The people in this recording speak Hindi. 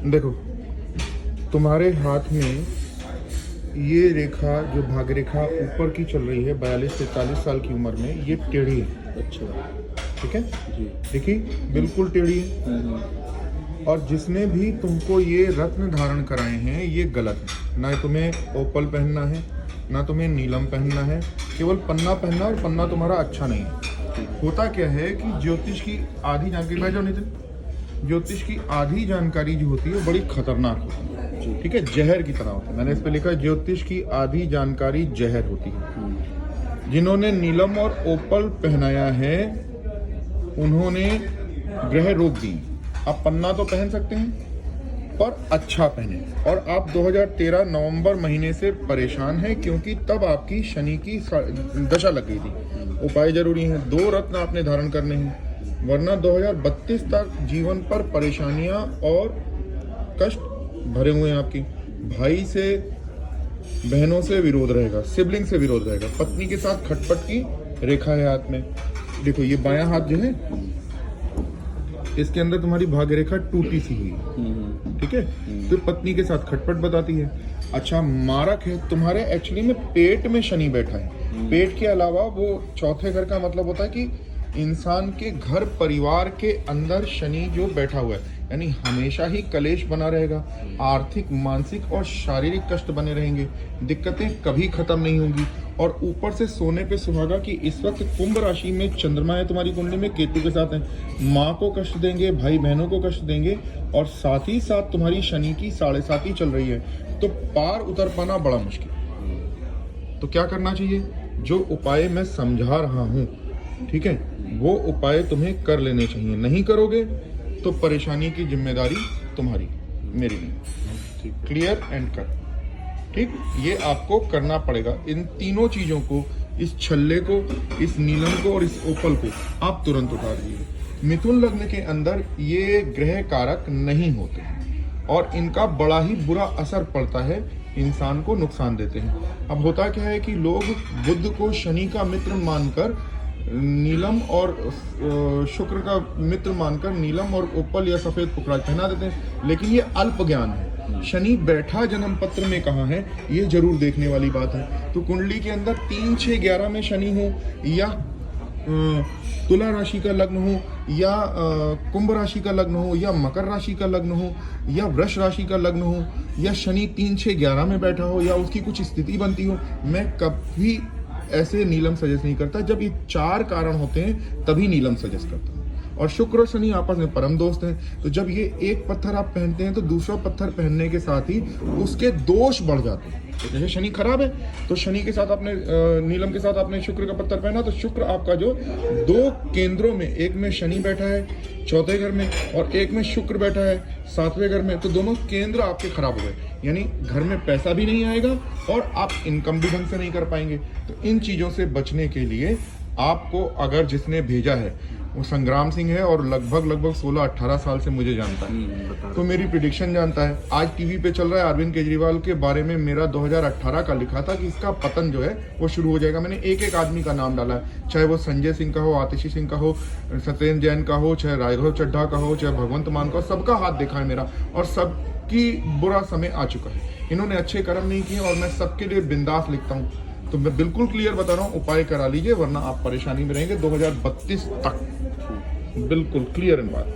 देखो, तुम्हारे हाथ में ये रेखा जो भाग्य रेखा ऊपर की चल रही है 42 से 40 साल की उम्र में, ये टेढ़ी है। अच्छा, ठीक है जी। देखिए, बिल्कुल टेढ़ी है। और जिसने भी तुमको ये रत्न धारण कराए हैं ये गलत है। ना तुम्हें ओपल पहनना है, ना तुम्हें नीलम पहनना है, केवल पन्ना पहनना, और पन्ना तुम्हारा अच्छा नहीं है। होता क्या है कि ज्योतिष की आधी जानकारी, भाई जो नितिन, ज्योतिष की आधी जानकारी जो होती है वो बड़ी खतरनाक होती है। ठीक है, जहर की तरह होती है। मैंने इस पे लिखा है, ज्योतिष की आधी जानकारी जहर होती है। जिन्होंने नीलम और ओपल पहनाया है उन्होंने ग्रह रोक दी। आप पन्ना तो पहन सकते हैं पर अच्छा पहने। और आप 2013 नवंबर महीने से परेशान हैं क्योंकि तब आपकी शनि की दशा लग गई थी। उपाय जरूरी हैं, 2 रत्न आपने धारण करने हैं, वरना 2032 तक जीवन पर परेशानियां और कष्ट भरे हुए हैं। आपकी भाई से, बहनों से विरोध रहेगा, सिबलिंग से विरोध रहेगा, पत्नी के साथ खटपट की रेखा है हाथ में। देखो ये बायां हाथ जो है इसके अंदर तुम्हारी भाग्य रेखा टूटी सी हुई है। ठीक है, तो पत्नी के साथ खटपट बताती है। अच्छा, मारक है तुम्हारे, एक्चुअली में पेट में शनि बैठा है। पेट के अलावा वो चौथे घर का मतलब होता है कि इंसान के घर परिवार के अंदर शनि जो बैठा हुआ है, यानी हमेशा ही कलेश बना रहेगा। आर्थिक, मानसिक और शारीरिक कष्ट बने रहेंगे, दिक्कतें कभी खत्म नहीं होंगी। और ऊपर से सोने पे सुहागा कि इस वक्त कुंभ राशि में चंद्रमा है तुम्हारी कुंडली में, केतु के साथ है। माँ को कष्ट देंगे, भाई बहनों को कष्ट देंगे, और साथ ही साथ तुम्हारी शनि की 7.5 चल रही है, तो पार उतर पाना बड़ा मुश्किल। तो क्या करना चाहिए? जो उपाय मैं समझा रहा हूँ, ठीक है, वो उपाय तुम्हें कर लेने चाहिए। नहीं करोगे तो परेशानी की जिम्मेदारी तुम्हारी, मेरी नहीं। Clear and cut. ठीक, ये आपको करना पड़ेगा। इन तीनों चीजों को, इस छल्ले को, इस नीलम को और इस ओपल को आप तुरंत उतार दीजिए। मिथुन लग्न के अंदर ये ग्रह कारक नहीं होते हैं और इनका बड़ा ही बुरा असर पड़ता है, इंसान को नुकसान देते हैं। अब होता क्या है कि लोग बुध को शनि का मित्र मानकर नीलम और शुक्र का मित्र मानकर नीलम और ओपल या सफेद पुखराज पहना देते हैं, लेकिन ये अल्प ज्ञान है। शनि बैठा जन्म पत्र में कहाँ है ये जरूर देखने वाली बात है। तो कुंडली के अंदर 3, 6, 11 में शनि हो, या तुला राशि का लग्न हो, या कुंभ राशि का लग्न हो, या मकर राशि का लग्न हो, या वृष राशि का लग्न हो, या शनि 3, 6, 11 में बैठा हो, या उसकी कुछ स्थिति बनती हो, मैं कभी ऐसे नीलम सजेस्ट नहीं करता। जब ये 4 कारण होते हैं तभी नीलम सजेस्ट करता हूँ। और शुक्र और शनि आपस में परम दोस्त हैं, तो जब ये एक पत्थर आप पहनते हैं तो दूसरा पत्थर पहनने के साथ ही उसके दोष बढ़ जाते हैं। तो जैसे शनि खराब है तो शनि के साथ आपने नीलम के साथ आपने शुक्र का पत्थर पहना, तो शुक्र आपका जो 2 केंद्रों में, एक में शनि बैठा है चौथे घर में और एक में शुक्र बैठा है 7वें घर में, तो दोनों केंद्र आपके खराब हो गए, यानी घर में पैसा भी नहीं आएगा और आप इनकम भी ढंग से नहीं कर पाएंगे। तो इन चीजों से बचने के लिए आपको, अगर जिसने भेजा है वो संग्राम सिंह है और लगभग 16-18 साल से मुझे जानता है, तो मेरी प्रिडिक्शन जानता है। आज टीवी पे चल रहा है, अरविंद केजरीवाल के बारे में मेरा 2018 का लिखा था कि इसका पतन जो है वो शुरू हो जाएगा। मैंने एक आदमी का नाम डाला है, चाहे वो संजय सिंह का हो, आतिशी सिंह का हो, सत्येंद्र जैन का हो, चाहे राघव चड्ढा का हो, चाहे भगवंत मान का हो, सबका हाथ देखा है मेरा, और सबकी बुरा समय आ चुका है। इन्होंने अच्छे कर्म नहीं किए और मैं सबके लिए बिंदास लिखता हूँ। तो मैं बिल्कुल क्लियर बता रहा हूँ, उपाय करा लीजिए वरना आप परेशानी में रहेंगे 2032 तक। बिल्कुल क्लियर इन बात।